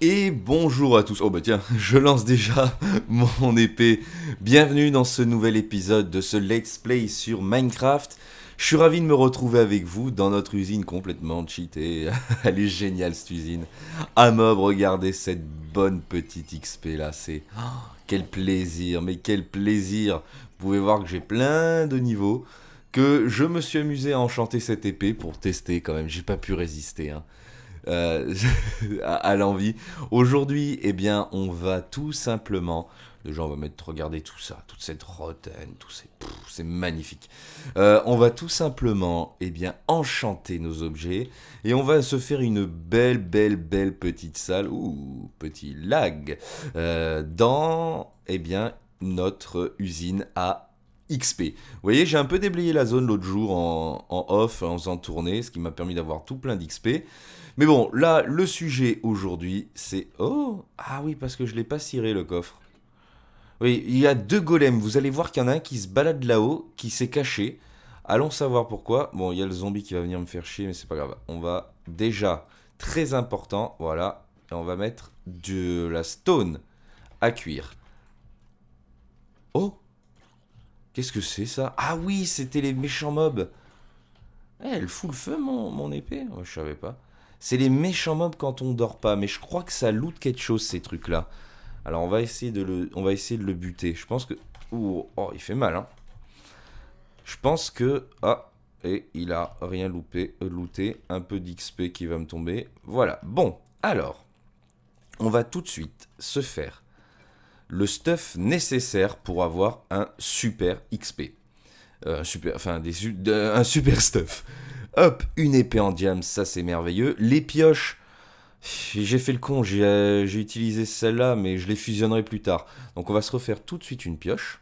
Et bonjour à tous. Oh bah tiens, je lance déjà mon épée. Bienvenue dans ce nouvel épisode de ce Let's Play sur Minecraft. Je suis ravi de me retrouver avec vous dans notre usine complètement cheatée. Elle est géniale cette usine. À mob, regardez cette bonne petite XP là. Quel plaisir, mais quel plaisir. Vous pouvez voir que j'ai plein de niveaux. Que je me suis amusé à enchanter cette épée pour tester quand même. J'ai pas pu résister, hein, euh, à l'envie. Aujourd'hui, eh bien, on va tout simplement. Déjà, on va mettre, regarder tout ça, toute cette rotaine, c'est magnifique. On va tout simplement, eh bien, enchanter nos objets et on va se faire une belle petite salle, ou petit lag, dans, eh bien, notre usine à XP. Vous voyez, j'ai un peu déblayé la zone l'autre jour en off, en faisant tourner, ce qui m'a permis d'avoir tout plein d'XP. Mais bon, là, le sujet aujourd'hui, c'est... Oh, ah oui, parce que je l'ai pas ciré le coffre. Oui, il y a deux golems. Vous allez voir qu'il y en a un qui se balade là-haut, qui s'est caché. Allons savoir pourquoi. Bon, il y a le zombie qui va venir me faire chier, mais c'est pas grave. On va déjà, très important, voilà, et on va mettre de la stone à cuire. Oh, qu'est-ce que c'est ça? Ah oui, c'était les méchants mobs. Eh, elle fout le feu, mon épée? Oh, je savais pas. C'est les méchants mobs quand on dort pas, mais je crois que ça loot quelque chose, ces trucs-là. Alors, on va essayer de le buter. Je pense que... Ouh, oh, il fait mal, hein. Je pense que... Ah, et il a rien looté. Un peu d'XP qui va me tomber. Voilà. Bon, alors, on va tout de suite se faire le stuff nécessaire pour avoir un super XP. Enfin, un super stuff. Hop, une épée en diams, ça c'est merveilleux. Les pioches, j'ai fait le con, j'ai utilisé celle-là, mais je les fusionnerai plus tard. Donc on va se refaire tout de suite une pioche.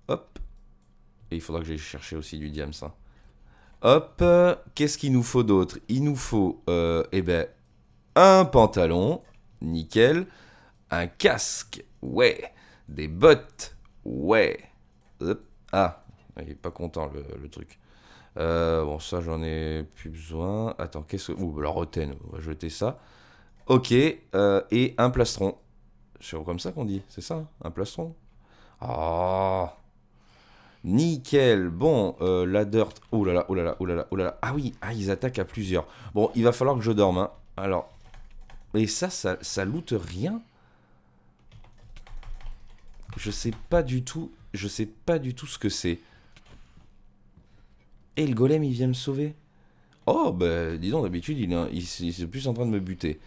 Hop, et il faudra que j'aille chercher aussi du diams. Hein. Hop, qu'est-ce qu'il nous faut d'autre? Il nous faut, eh ben, un pantalon, nickel. Un casque, ouais. Des bottes, ouais. Hop. Ah, il est pas content le truc. Bon, ça, j'en ai plus besoin. Attends, qu'est-ce que... Ouh, la rotaine, on va jeter ça. Ok, et un plastron. C'est comme ça qu'on dit, c'est ça, hein, un plastron. Ah, nickel. Bon, la dirt. Oh là là, oh là là, oh là là, oh là là. Ah oui, ah, ils attaquent à plusieurs. Bon, il va falloir que je dorme, hein. Alors, et ça loot rien. Je sais pas du tout ce que c'est. Et le golem, il vient me sauver. Oh, bah, dis donc, d'habitude, il est plus en train de me buter.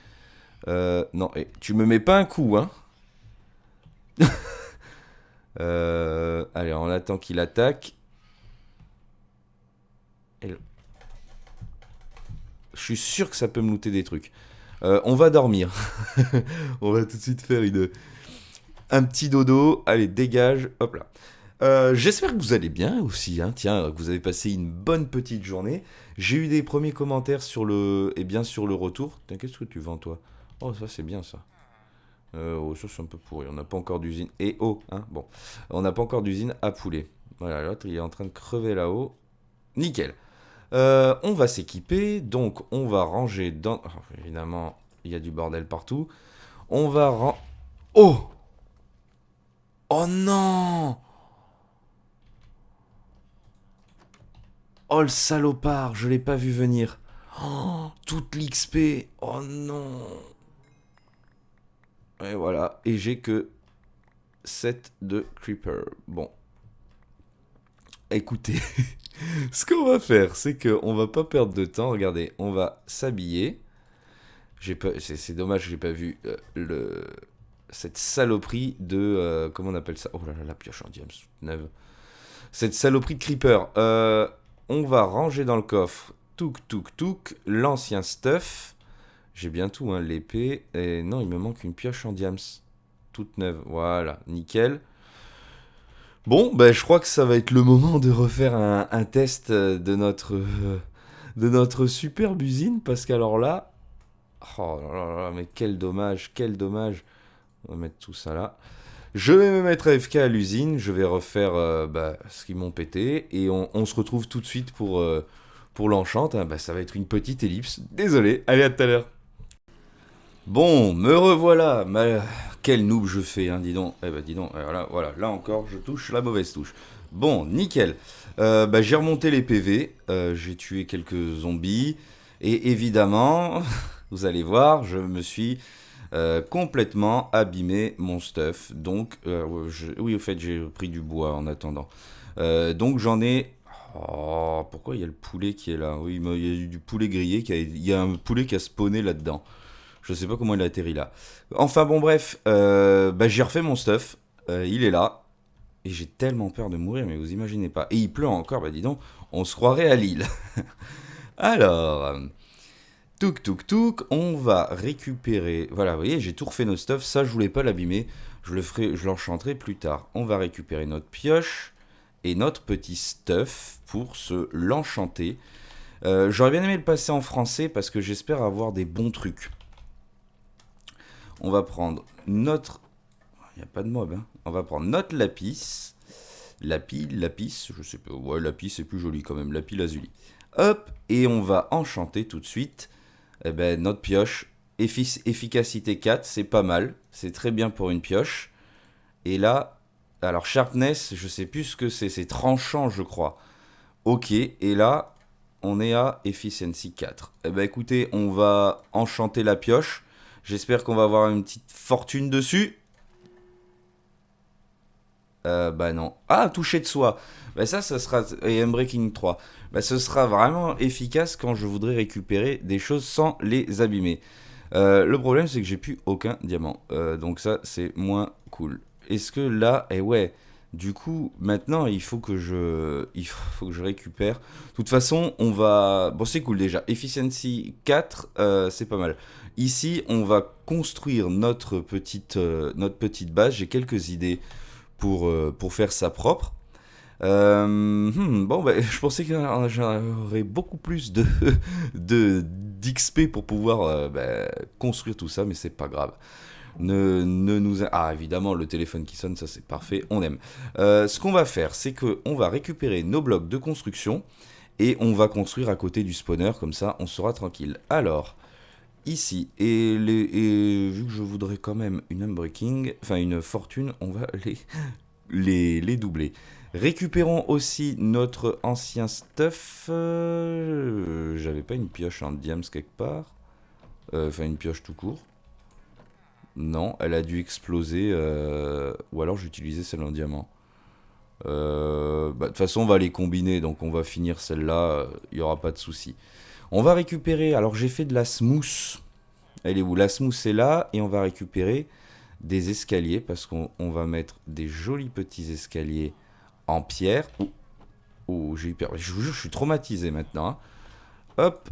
Non, tu me mets pas un coup, hein. Allez, on attend qu'il attaque. Et je suis sûr que ça peut me looter des trucs. On va dormir. On va tout de suite faire un petit dodo. Allez, dégage. Hop là. J'espère que vous allez bien aussi, hein. Tiens, que vous avez passé une bonne petite journée. J'ai eu des premiers commentaires sur sur le retour. Tiens, qu'est-ce que tu vends, toi? Oh, ça, c'est bien, ça. Oh, ça, c'est un peu pourri. On n'a pas encore d'usine. Et oh, hein, bon. On n'a pas encore d'usine à poulet. Voilà, l'autre, il est en train de crever là-haut. Nickel. On va s'équiper. Donc, on va ranger dans... Oh, évidemment, il y a du bordel partout. On va Oh! Oh non! Oh le salopard, je l'ai pas vu venir. Oh, toute l'XP. Oh non. Et voilà. Et j'ai que 7 de creeper. Bon. Écoutez, ce qu'on va faire, c'est qu'on va pas perdre de temps. Regardez, on va s'habiller. C'est dommage que j'ai pas vu cette saloperie de... comment on appelle ça? Oh là là, la pioche en diams neuve. Cette saloperie de creeper. On va ranger dans le coffre. Touk, l'ancien stuff. J'ai bien tout, hein, l'épée. Et non, il me manque une pioche en diams. Toute neuve. Voilà, nickel. Bon, ben, je crois que ça va être le moment de refaire un test de notre superbe usine. Parce qu'alors là... Oh là là là, mais quel dommage, quel dommage. On va mettre tout ça là. Je vais me mettre AFK à l'usine. Je vais refaire ce qu'ils m'ont pété. Et on se retrouve tout de suite pour l'enchant. Hein. Bah, ça va être une petite ellipse. Désolé. Allez, à tout à l'heure. Bon, me revoilà. Quel noob je fais, hein, dis donc. Eh ben, dis donc, voilà, voilà, là encore, je touche la mauvaise touche. Bon, nickel. J'ai remonté les PV, j'ai tué quelques zombies, et évidemment, vous allez voir, je me suis complètement abîmé mon stuff. Donc, oui, au fait, j'ai pris du bois en attendant. Donc, j'en ai. Oh, pourquoi il y a le poulet qui est là? Oui, mais il y a du poulet grillé, il y a un poulet qui a spawné là-dedans. Je sais pas comment il a atterri là. Enfin bon bref, j'ai refait mon stuff. Il est là. Et j'ai tellement peur de mourir, mais vous imaginez pas. Et il pleut encore, bah dis donc, on se croirait à Lille. Alors, touk, on va récupérer. Voilà, vous voyez, j'ai tout refait nos stuff. Ça, je voulais pas l'abîmer. Je l'enchanterai plus tard. On va récupérer notre pioche et notre petit stuff pour se l'enchanter. J'aurais bien aimé le passer en français parce que j'espère avoir des bons trucs. On va prendre notre... Il n'y a pas de mob, hein. On va prendre notre lapis. Lapis, je sais pas. Ouais, lapis, c'est plus joli quand même. Lapis lazuli. Hop, et on va enchanter tout de suite notre pioche. Efficacité 4, c'est pas mal. C'est très bien pour une pioche. Et là, alors sharpness, je sais plus ce que c'est. C'est tranchant, je crois. Ok, et là, on est à efficiency 4. Écoutez, on va enchanter la pioche. J'espère qu'on va avoir une petite fortune dessus. Non. Ah, toucher de soi. Ça sera... Et Unbreaking 3. Ce sera vraiment efficace quand je voudrais récupérer des choses sans les abîmer. Le problème, c'est que j'ai plus aucun diamant. Donc ça, c'est moins cool. Est-ce que là... ouais. Du coup, maintenant, il faut que je récupère. De toute façon, on va... Bon, c'est cool déjà. Efficiency 4, c'est pas mal. Ici, on va construire notre petite base. J'ai quelques idées pour faire ça propre. Je pensais que j'aurais beaucoup plus d'XP pour pouvoir construire tout ça, mais c'est pas grave. Ah, évidemment, le téléphone qui sonne, ça c'est parfait, on aime. Ce qu'on va faire, c'est qu'on va récupérer nos blocs de construction et on va construire à côté du spawner, comme ça on sera tranquille. Alors, ici, et vu que je voudrais quand même une unbreaking, enfin une fortune, on va les doubler. Récupérons aussi notre ancien stuff. J'avais pas une pioche en diams quelque part. Enfin, une pioche tout court. Non, elle a dû exploser. Ou alors j'utilisais celle en diamant. De toute façon, on va les combiner. Donc on va finir celle-là. Il n'y aura pas de souci. On va récupérer. Alors j'ai fait de la smooth. Elle est où? La smooth est là. Et on va récupérer des escaliers. Parce qu'on va mettre des jolis petits escaliers en pierre. Oh, j'ai eu peur. Je vous jure, je suis traumatisé maintenant, hein. Hop,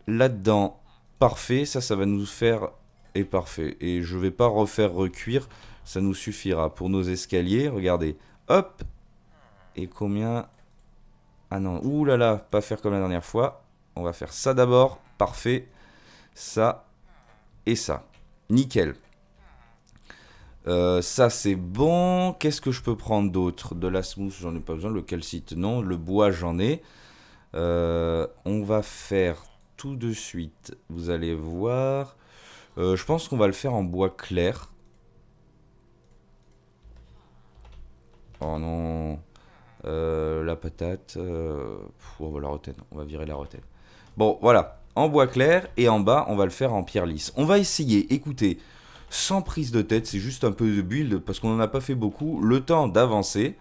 là-dedans. Parfait, ça va nous faire... Et parfait. Et je vais pas refaire recuire. Ça nous suffira pour nos escaliers. Regardez. Hop. Et combien... Ah non, ouh là là, pas faire comme la dernière fois. On va faire ça d'abord. Parfait. Ça et ça. Nickel. Ça c'est bon. Qu'est-ce que je peux prendre d'autre? De la smooth, j'en ai pas besoin. Le calcite, non. Le bois, j'en ai. On va faire tout de suite. Vous allez voir. Je pense qu'on va le faire en bois clair. Oh non. La patate. On va la rotaine. On va virer la rotaine. Bon, voilà. En bois clair. Et en bas, on va le faire en pierre lisse. On va essayer. Écoutez. Sans prise de tête. C'est juste un peu de build. Parce qu'on n'en a pas fait beaucoup. Le temps d'avancer.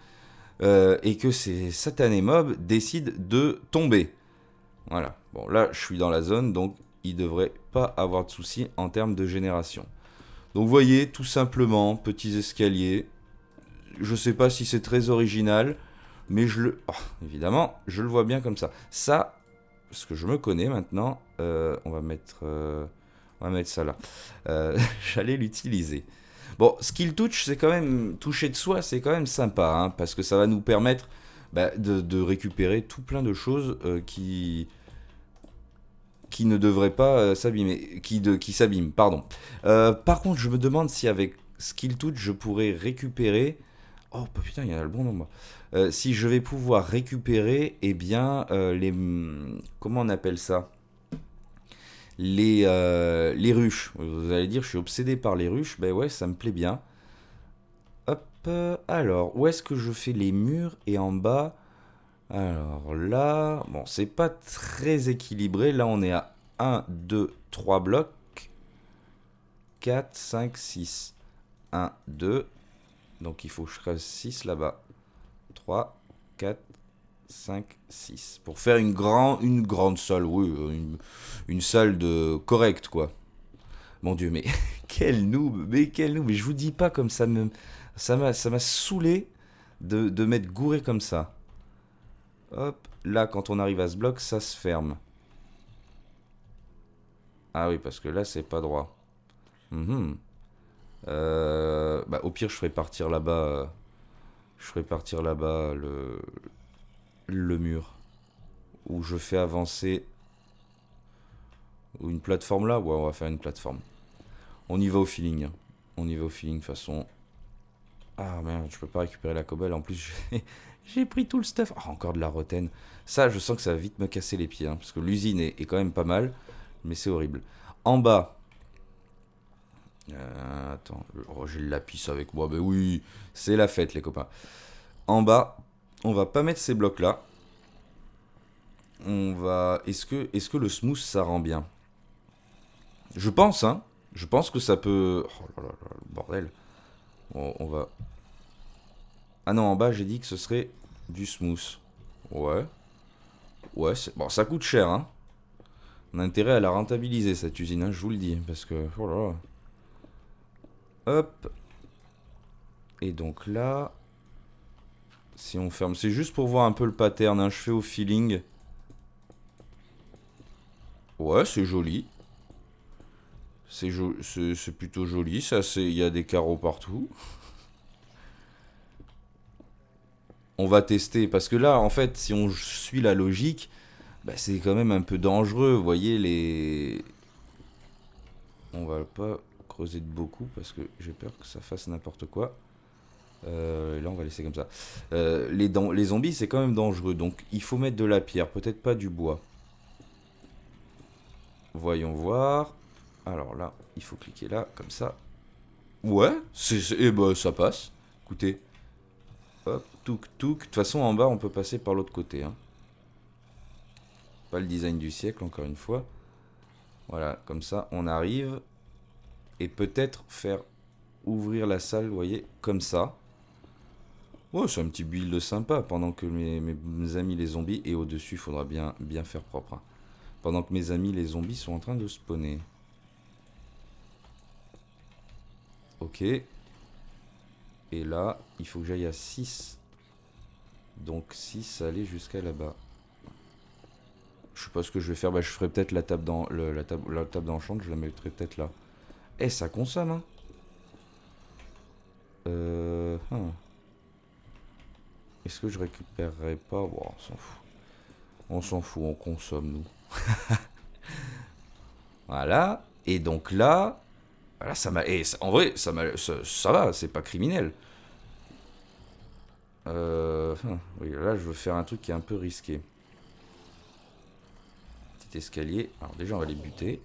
Et que ces satanés mobs décident de tomber. Voilà. Bon, là, je suis dans la zone. Donc, il devrait pas avoir de soucis en termes de génération. Donc, vous voyez, tout simplement, petits escaliers. Je sais pas si c'est très original, mais évidemment, je le vois bien comme ça. Ça, parce que je me connais maintenant, on va mettre ça là. J'allais l'utiliser. Bon, skill touch, c'est quand même toucher de soi, c'est quand même sympa, hein, parce que ça va nous permettre de récupérer tout plein de choses qui ne devraient pas s'abîmer, qui s'abîment, pardon. Par contre, je me demande si avec skill touch, je pourrais récupérer... Oh putain, il y en a le bon nombre. Si je vais pouvoir récupérer, comment on appelle ça? les ruches. Vous allez dire, je suis obsédé par les ruches. Ben ouais, ça me plaît bien. Hop, alors, où est-ce que je fais les murs et en bas? Alors là, bon, c'est pas très équilibré. Là, on est à 1, 2, 3 blocs. 4, 5, 6. 1, 2. Donc il faut que je fasse 6 là-bas. 3, 4, 5, 6. Pour faire une grande salle, oui, une salle de correcte, quoi. Mon Dieu, mais quel noob, mais je vous dis pas comme ça m'a saoulé de m'être gouré comme ça. Hop, là, quand on arrive à ce bloc, ça se ferme. Ah oui, parce que là, c'est pas droit. Mhm. Bah, au pire, je ferai partir là-bas. Je ferai partir là-bas le mur. Où je fais avancer. Ou une plateforme là. Ouais, on va faire une plateforme. On y va au feeling. On y va au feeling, de toute façon. Ah merde, je peux pas récupérer la cobble. En plus, j'ai pris tout le stuff. Ah, encore de la rotaine. Ça, je sens que ça va vite me casser les pieds. Hein, parce que l'usine est quand même pas mal. Mais c'est horrible. En bas. Attends. Oh, j'ai le lapis avec moi. Ben oui, c'est la fête, les copains. En bas, on va pas mettre ces blocs là. On va. Est-ce que le smooth ça rend bien? Je pense, hein. Je pense que ça peut. Oh là là là, le bordel. On va. Ah non, en bas, j'ai dit que ce serait du smooth. Ouais. Ouais, bon, ça coûte cher, hein. On a intérêt à la rentabiliser, cette usine, hein, je vous le dis. Parce que. Oh là là. Hop. Et donc là. Si on ferme. C'est juste pour voir un peu le pattern, hein. Je fais au feeling. Ouais, c'est joli. C'est plutôt joli. Il y a des carreaux partout. On va tester. Parce que là, en fait, si on suit la logique, bah, c'est quand même un peu dangereux. Vous voyez, on va pas creuser de beaucoup parce que j'ai peur que ça fasse n'importe quoi. Là, on va laisser comme ça. Les zombies, c'est quand même dangereux. Donc, il faut mettre de la pierre. Peut-être pas du bois. Voyons voir. Alors là, il faut cliquer là, comme ça. Ouais, eh ben, ça passe. Écoutez. Hop, touk touk. De toute façon, en bas, on peut passer par l'autre côté. Hein. Pas le design du siècle, encore une fois. Voilà, comme ça, on arrive. Et peut-être faire ouvrir la salle, vous voyez, comme ça. Ouais, c'est un petit build sympa. Pendant que mes amis les zombies. Et au-dessus, il faudra bien faire propre. Hein. Pendant que mes amis les zombies sont en train de spawner. Ok. Et là, il faut que j'aille à 6. Donc 6, aller jusqu'à là-bas. Je sais pas ce que je vais faire. Bah, je ferai peut-être la table d'enchant. Je la mettrai peut-être là. Eh, ça consomme, hein. Est-ce que je récupérerai pas? Bon, on s'en fout. On s'en fout, on consomme, nous. Voilà. Et donc là... Voilà, ça m'a... en vrai, ça va, c'est pas criminel. Oui, là, je veux faire un truc qui est un peu risqué. Petit escalier. Alors déjà, on va les buter.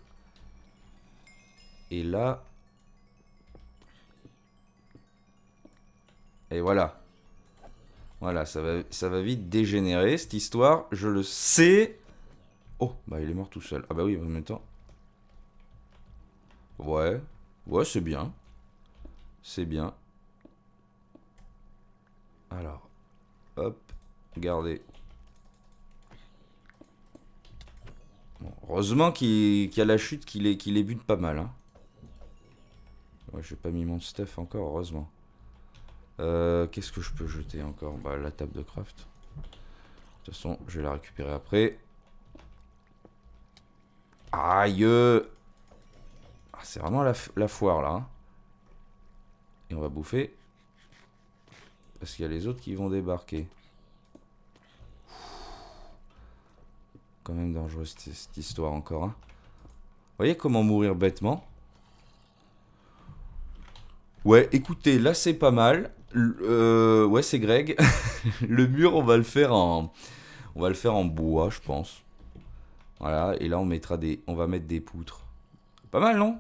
Et là... Et voilà. Voilà, ça va vite dégénérer, cette histoire. Je le sais. Oh, bah il est mort tout seul. Ah bah oui, en même temps. Ouais. Ouais, c'est bien. C'est bien. Alors. Hop. Regardez. Bon, heureusement qu'il y a la chute qui les bute pas mal. Hein. Ouais, j'ai pas mis mon stuff encore, heureusement. Qu'est-ce que je peux jeter encore? Bah, la table de craft. De toute façon, je vais la récupérer après. Aïe! Ah, c'est vraiment la foire, là. Hein. Et on va bouffer. Parce qu'il y a les autres qui vont débarquer. Quand même dangereux, cette histoire, encore. Hein. Vous voyez comment mourir bêtement? Ouais, écoutez, là, c'est pas mal. Ouais, c'est Greg. Le mur, on va le faire en bois, je pense. Voilà, et là on va mettre des poutres. Pas mal, non?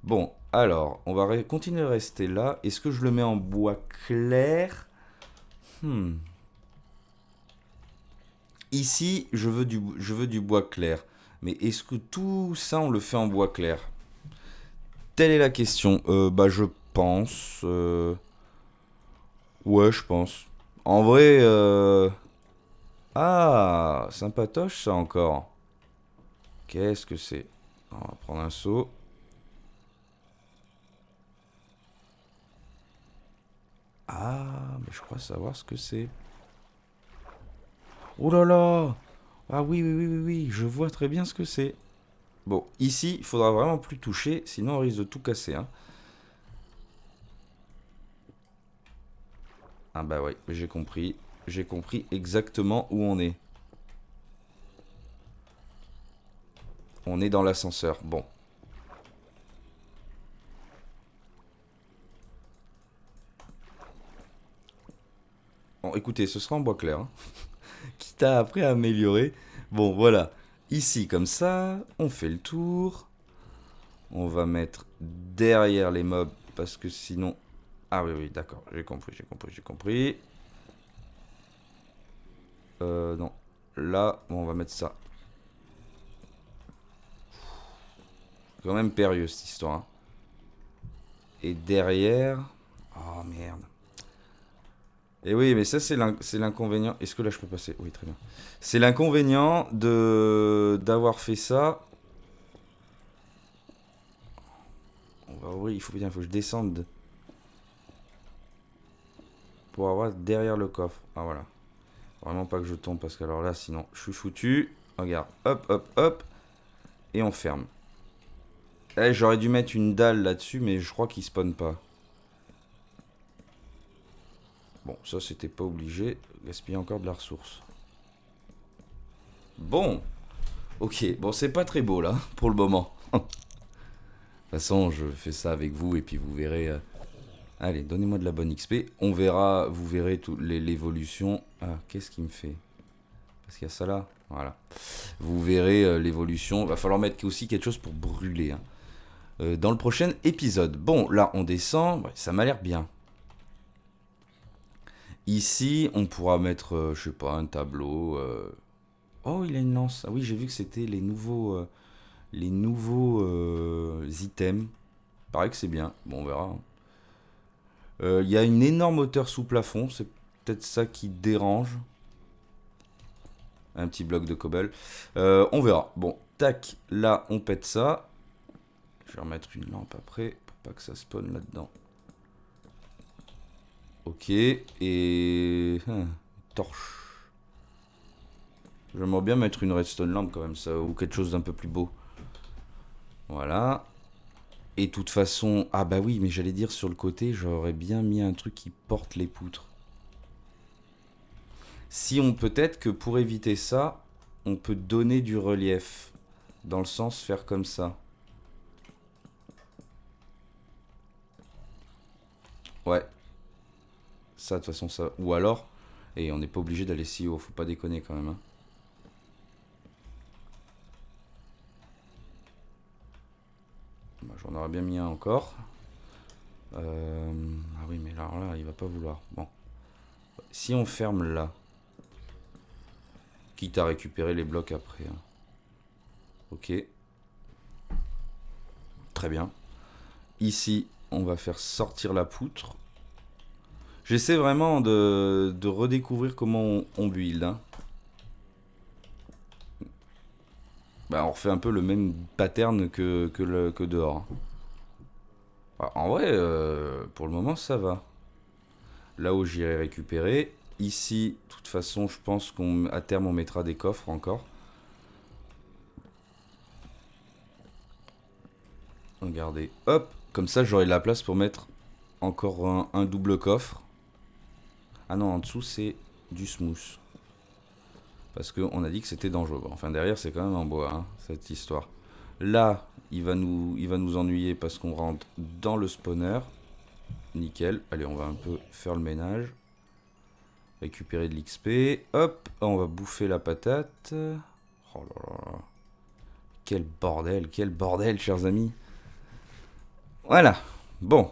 Bon, alors, on va continuer à rester là. Est-ce que je le mets en bois clair? Ici, je veux du bois clair. Mais est-ce que tout ça, on le fait en bois clair? Telle est la question. Bah, je pense. Ouais, je pense. En vrai, ah, sympatoche ça encore. Qu'est-ce que c'est? On va prendre un seau. Ah, mais je crois savoir ce que c'est. Oh là là! Ah oui, oui, oui, oui, oui, je vois très bien ce que c'est. Bon, ici, il faudra vraiment plus toucher, sinon on risque de tout casser, hein. Ah bah ouais, j'ai compris. J'ai compris exactement où on est. On est dans l'ascenseur. Bon. Bon, écoutez, ce sera en bois clair, hein. Quitte à après améliorer. Bon, voilà. Ici, comme ça, on fait le tour. On va mettre derrière les mobs, parce que sinon... Ah oui, oui, d'accord. J'ai compris, j'ai compris, j'ai compris. Non. Là, bon, on va mettre ça. C'est quand même périlleux, cette histoire, hein. Et derrière... Oh, merde. Et oui, mais ça, c'est l'inconvénient. Est-ce que là, je peux passer? Oui, très bien. C'est l'inconvénient d'avoir fait ça. On va ouvrir, il faut que je descende pour avoir derrière le coffre. Ah, voilà. Vraiment pas que je tombe, parce que alors là, sinon, je suis foutu. Regarde, hop, hop, hop. Et on ferme. Eh, j'aurais dû mettre une dalle là-dessus, mais je crois qu'il spawn pas. Bon, ça, c'était pas obligé. Gaspiller encore de la ressource. Bon. Ok, bon, c'est pas très beau, là, pour le moment. De toute façon, je fais ça avec vous, et puis vous verrez... Allez, donnez-moi de la bonne XP. On verra, vous verrez l'évolution. Ah, qu'est-ce qu'il me fait? Parce qu'il y a ça là. Voilà. Vous verrez l'évolution. Va falloir mettre aussi quelque chose pour brûler, hein. Dans le prochain épisode. Bon, là, on descend. Ouais, ça m'a l'air bien. Ici, on pourra mettre, je sais pas, un tableau. Oh, il a une lance. Ah oui, j'ai vu que c'était les nouveaux items. Pareil que c'est bien. Bon, on verra, hein. Il y a une énorme hauteur sous plafond. C'est peut-être ça qui dérange. Un petit bloc de cobble. On verra. Bon, tac. Là, on pète ça. Je vais remettre une lampe après. Pour pas que ça spawn là-dedans. Ok. Et... torche. J'aimerais bien mettre une redstone lampe quand même, ça, ou quelque chose d'un peu plus beau. Voilà. Et de toute façon... Ah bah oui, mais j'allais dire sur le côté, j'aurais bien mis un truc qui porte les poutres. Si on... Peut-être que pour éviter ça, on peut donner du relief. Dans le sens faire comme ça. Ouais. Ça, de toute façon, ça... Ou alors... Et on n'est pas obligé d'aller si haut, faut pas déconner quand même, hein. Bah, j'en aurais bien mis un encore. Ah oui, mais alors là, il va pas vouloir. Bon. Si on ferme là, quitte à récupérer les blocs après, hein. Ok. Très bien. Ici, on va faire sortir la poutre. J'essaie vraiment de redécouvrir comment on build, hein. Bah, on refait un peu le même pattern que dehors, hein. Bah, en vrai, pour le moment, ça va. Là où j'irai récupérer. Ici, de toute façon, je pense qu'à terme, on mettra des coffres encore. Regardez, hop, comme ça j'aurai de la place pour mettre encore un double coffre. Ah non, en dessous c'est du smooth. Parce qu'on a dit que c'était dangereux. Bon, enfin derrière c'est quand même en bois, hein, cette histoire. Là, il va nous ennuyer parce qu'on rentre dans le spawner. Nickel. Allez, on va un peu faire le ménage. Récupérer de l'XP. Hop, on va bouffer la patate. Oh là là. quel bordel, chers amis. Voilà, bon.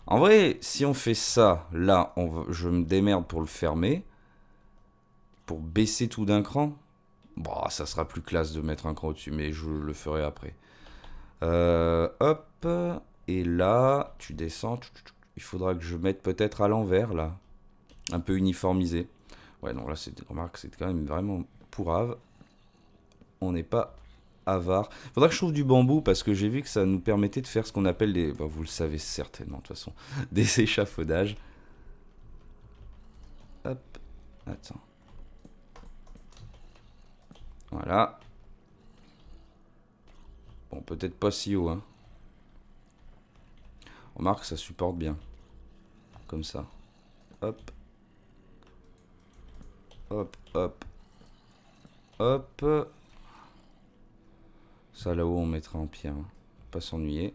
En vrai, si on fait ça, là, je me démerde pour le fermer. Pour baisser tout d'un cran. Bon, ça sera plus classe de mettre un cran au-dessus, mais je le ferai après. Hop. Et là, tu descends. Il faudra que je mette peut-être à l'envers, là. Un peu uniformisé. Ouais, non, là, remarque, c'est quand même vraiment pourrave. On n'est pas avare. Faudra que je trouve du bambou, parce que j'ai vu que ça nous permettait de faire ce qu'on appelle des... Bah, vous le savez certainement, de toute façon. Des échafaudages. Hop. Attends. Voilà. Bon, peut-être pas si haut, hein. Remarque, ça supporte bien. Comme ça. Hop. Hop, hop. Hop. Ça, là-haut, on mettra en pierre. Hein. Pas s'ennuyer.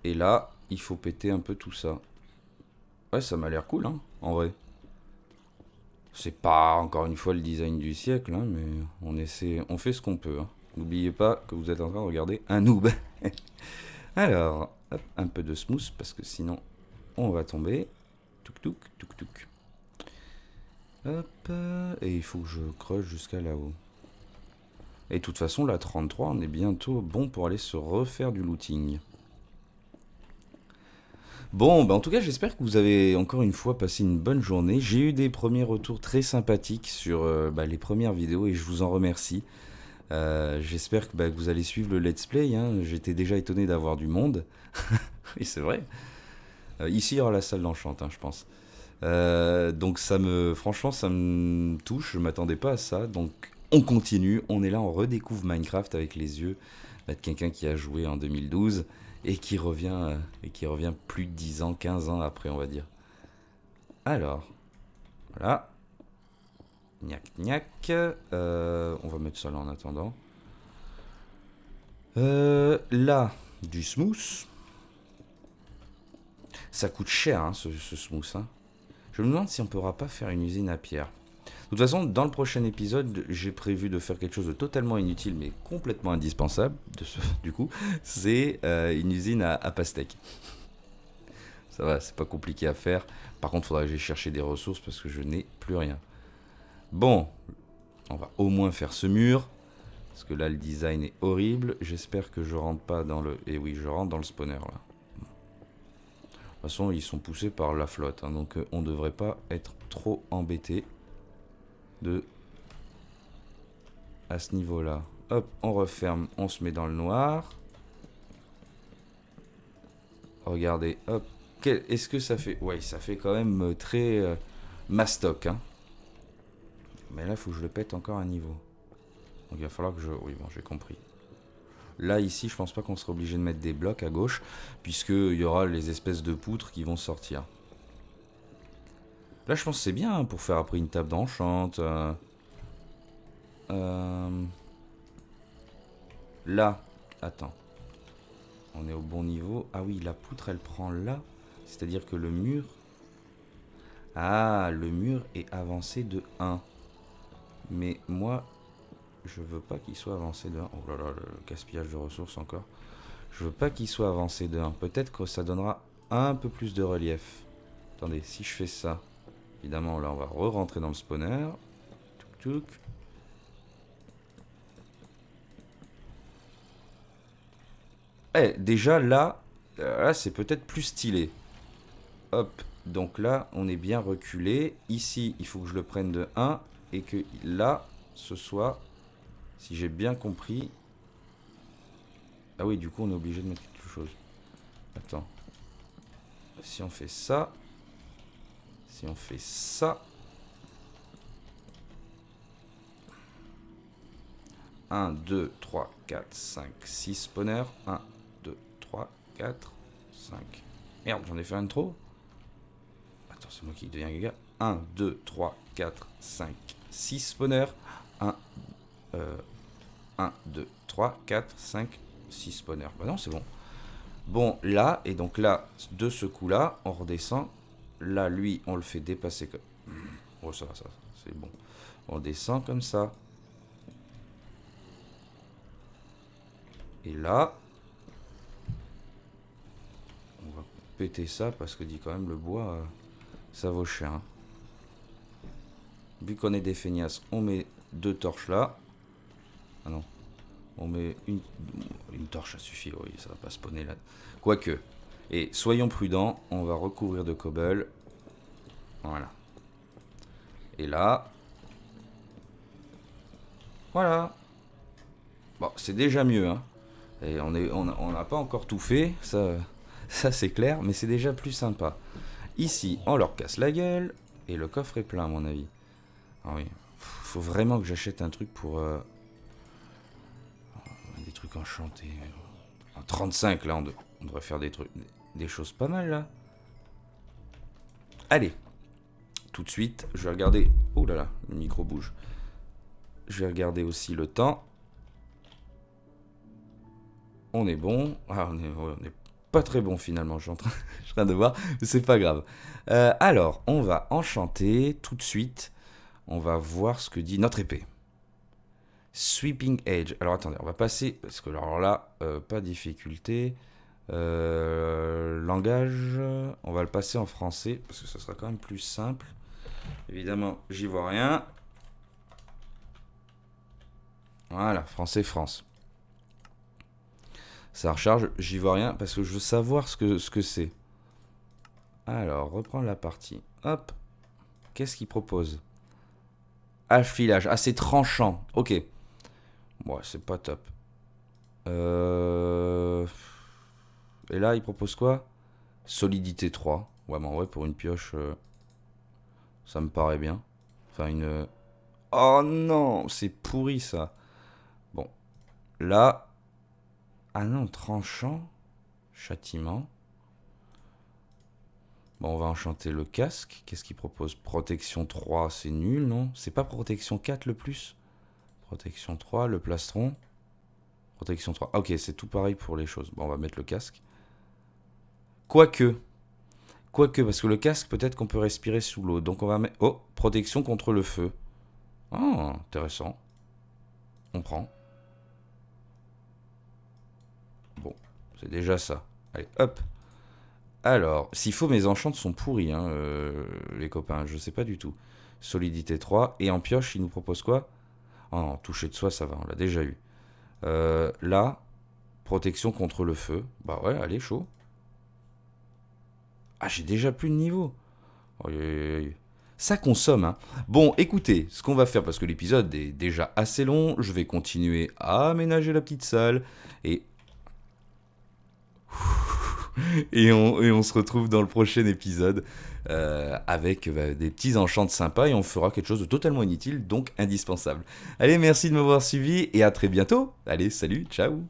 Et là, il faut péter un peu tout ça. Ouais, ça m'a l'air cool, hein, en vrai. C'est pas, encore une fois, le design du siècle, hein, mais on fait ce qu'on peut. Hein. N'oubliez pas que vous êtes en train de regarder un noob. Alors, hop, un peu de smooth, parce que sinon, on va tomber. Touk touk, touk touk. Hop, et il faut que je creuse jusqu'à là-haut. Et de toute façon, la 33, on est bientôt bon pour aller se refaire du looting. Bon, bah en tout cas, j'espère que vous avez encore une fois passé une bonne journée. J'ai eu des premiers retours très sympathiques sur les premières vidéos et je vous en remercie. J'espère que vous allez suivre le let's play. Hein. J'étais déjà étonné d'avoir du monde. Oui, c'est vrai. Ici, il y aura la salle d'enchant, hein, je pense. Donc franchement, ça me touche. Je m'attendais pas à ça. Donc on continue. On est là, on redécouvre Minecraft avec les yeux de quelqu'un qui a joué en 2012 et qui revient plus de 10 ans, 15 ans après, on va dire. Alors, voilà. Gnac, gnac. On va mettre ça là en attendant. Là, du smooth. Ça coûte cher, hein, ce smooth. Hein. Je me demande si on pourra pas faire une usine à pierre. De toute façon, dans le prochain épisode, j'ai prévu de faire quelque chose de totalement inutile, mais complètement indispensable, du coup, c'est une usine à pastèques. Ça va, c'est pas compliqué à faire. Par contre, il faudra que j'aille chercher des ressources parce que je n'ai plus rien. Bon, on va au moins faire ce mur. Parce que là, le design est horrible. J'espère que je rentre pas dans le... Et oui, je rentre dans le spawner, là. De toute façon, ils sont poussés par la flotte. Hein, donc, on devrait pas être trop embêté à ce niveau-là. Hop, on referme. On se met dans le noir. Regardez, hop. Est-ce que ça fait... Ouais, ça fait quand même très mastoc. Hein. Mais là, il faut que je le pète encore un niveau. Donc il va falloir que je... Oui, bon, j'ai compris. Là, ici, je pense pas qu'on sera obligé de mettre des blocs à gauche, puisqu'il y aura les espèces de poutres qui vont sortir. Là, je pense que c'est bien hein, pour faire après une table d'enchante. Là, attends. On est au bon niveau. Ah oui, la poutre, elle prend là. C'est-à-dire que le mur... Ah, le mur est avancé de 1. Mais moi... Je veux pas qu'il soit avancé de 1. Oh là là, le gaspillage de ressources encore. Je veux pas qu'il soit avancé de 1. Peut-être que ça donnera un peu plus de relief. Attendez, si je fais ça, évidemment, là, on va re-rentrer dans le spawner. Touk touk. Eh, déjà, là c'est peut-être plus stylé. Hop, donc là, on est bien reculé. Ici, il faut que je le prenne de 1. Et que là, ce soit... Si j'ai bien compris... Ah oui, du coup, on est obligé de mettre quelque chose. Attends. Si on fait ça... Si on fait ça... 1, 2, 3, 4, 5, 6 spawners. 1, 2, 3, 4, 5. Merde, j'en ai fait un de trop. Attends, c'est moi qui deviens gaga. 1, 2, 3, 4, 5, 6 spawners. 1, 2, 3, 4, 5, 6 spawners. Bah non, c'est bon. Bon, là, et donc là, de ce coup-là, on redescend. Là, lui, on le fait dépasser comme... Oh, ça, c'est bon. On descend comme ça. Et là, on va péter ça parce que dit quand même le bois, ça vaut cher. Hein. Vu qu'on est des feignasses, on met 2 torches là. Ah non. On met une torche, ça suffit, oui, ça va pas spawner là. Quoique. Et soyons prudents, on va recouvrir de cobble. Voilà. Et là. Voilà. Bon, c'est déjà mieux, hein. Et on n'a pas encore tout fait, ça c'est clair, mais c'est déjà plus sympa. Ici, on leur casse la gueule, et le coffre est plein, à mon avis. Ah oui, faut vraiment que j'achète un truc pour... des trucs enchantés. En 35, là, on devrait faire des choses pas mal, là. Allez, tout de suite, je vais regarder... Oh là là, le micro bouge. Je vais regarder aussi le temps. On est bon. Ah, on est pas très bon finalement, je suis en train de voir, mais c'est pas grave. Alors, on va enchanter tout de suite. On va voir ce que dit notre épée. Sweeping Edge. Alors attendez, on va passer, parce que alors là, pas de difficulté. Langage, on va le passer en français, parce que ça sera quand même plus simple. Évidemment, j'y vois rien. Voilà, français France. Ça recharge, j'y vois rien parce que je veux savoir ce que c'est. Alors, reprendre la partie. Hop. Qu'est-ce qu'il propose? Affilage. Ah, c'est tranchant. Ok. Bon, c'est pas top. Et là, il propose quoi? Solidité 3. Ouais, mais en vrai, pour une pioche, ça me paraît bien. Enfin, une... Oh non, c'est pourri ça. Bon. Là... Ah non, tranchant. Châtiment. Bon, on va enchanter le casque. Qu'est-ce qu'il propose? Protection 3, c'est nul, non? C'est pas protection 4 le plus? Protection 3, le plastron. Protection 3. Ah, ok, c'est tout pareil pour les choses. Bon, on va mettre le casque. Quoique, parce que le casque, peut-être qu'on peut respirer sous l'eau. Donc on va mettre... Oh, protection contre le feu. Oh, intéressant. On prend. Bon, c'est déjà ça. Allez, hop. Alors, s'il faut, mes enchantes sont pourris, hein, les copains, je sais pas du tout. Solidité 3, et en pioche, il nous propose quoi? Oh non, toucher de soi, ça va, on l'a déjà eu. Là, protection contre le feu. Bah ouais, allez, chaud. Ah, j'ai déjà plus de niveau. Oh, ça consomme, hein. Bon, écoutez, ce qu'on va faire, parce que l'épisode est déjà assez long, je vais continuer à aménager la petite salle, et... et on se retrouve dans le prochain épisode avec des petits enchantes sympas et on fera quelque chose de totalement inutile, donc indispensable. Allez, merci de m'avoir suivi et à très bientôt. Allez, salut, ciao.